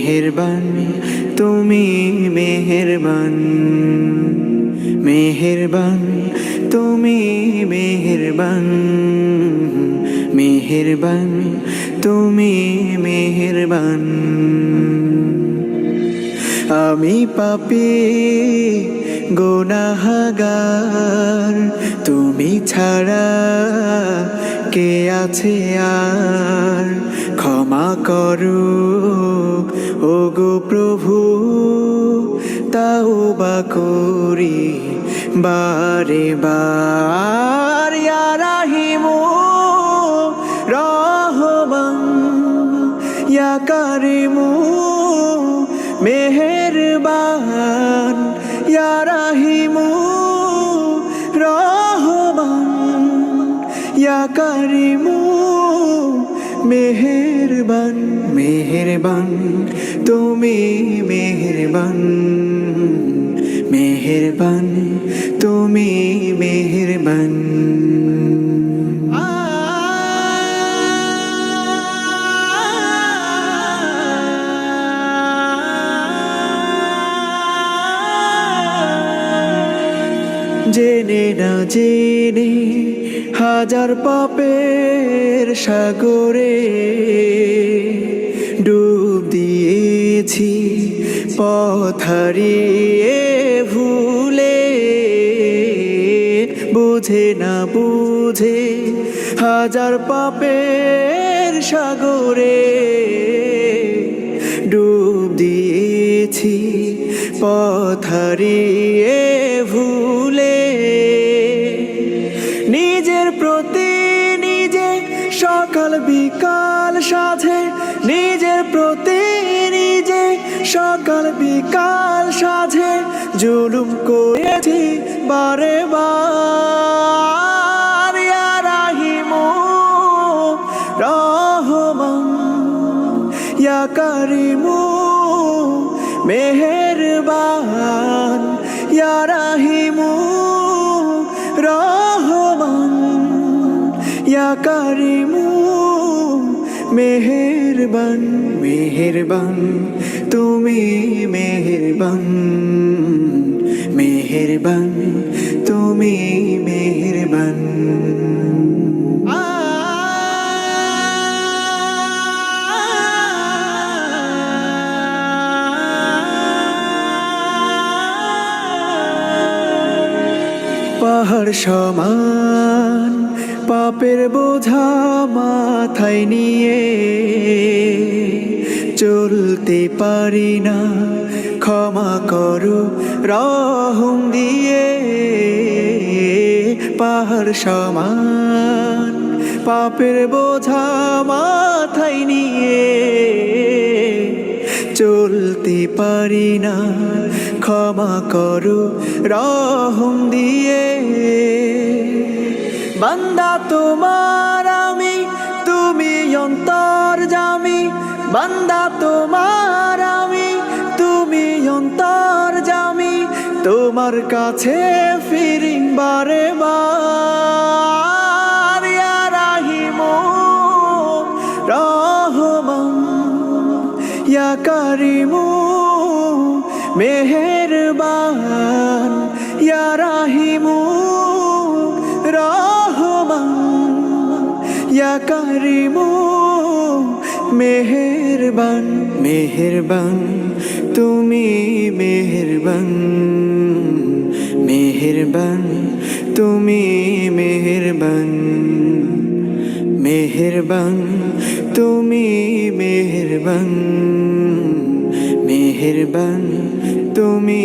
মেহেরবান তুমি মেহেরবান, মেহেরবান তুমি মেহেরবান, মেহেরবান তুমি মেহেরবান। আমি পাপী গুনাহগার, তুমি ছাড়া কে আছে আর? ক্ষমা করো ওগো প্রভু, তাওবা করি বারে বার। ইয়া রাহিমু রহমান, ইয়া কারিমু মেহেরবান, ইয়া রাহিমু রহমান, ইয়া কারিমু মেহেরবান। মেহেরবান তুমি মেহেরবান, মেহেরবান তুমি মেহেরবান। জেনে না জেনে হাজার পাপের সাগরে ডুব দিয়েছি, পথ হারিয়ে ভুলে। বুঝে না বুঝে হাজার পাপের সাগরে ডুব দিয়েছি, পথ হারিয়ে ভুলে। নিজের প্রতি নিজে সকাল বিকাল সাধে, নিজের প্রতি নিজে সকাল বিকাল সাধে জুলুম করেছি বারে বার। ইয়া রাহিমু রহমান, ইয়া কারিমু মেহেরবান, ইয়া রাহিমু রহমান, ইয়া কারিমু মেহেরবান। মেহেরবান তুমি মেহেরবান, মেহেরবান তুমি মেহেরবান। পাহাড় সমান পাপের বোঝা মাথায় নিয়ে চলতে পারি না, ক্ষমা করো রহম দিয়ে। পাহাড় সমান পাপের বোঝা মাথায় নিয়ে চলতে পারি না, ক্ষমা করো রহম দিয়ে। বান্দা তোমার আমি, তুমি অন্তর্যামী। বান্দা তোমার আমি, তুমি অন্তর্যামী। তোমার কাছে ফিরি বারে বার। ইয়া রাহিমু রহমান, ইয়া কারিমু মেহেরবান, ইয়া রাহিমু রহমান, ইয়া কারিমু মেহেরবান। মেহেরবান তুমি মেহেরবান, মেহেরবান তুমি মেহেরবান, মেহেরবান তুমি মেহেরবান, মেহেরবান তুমি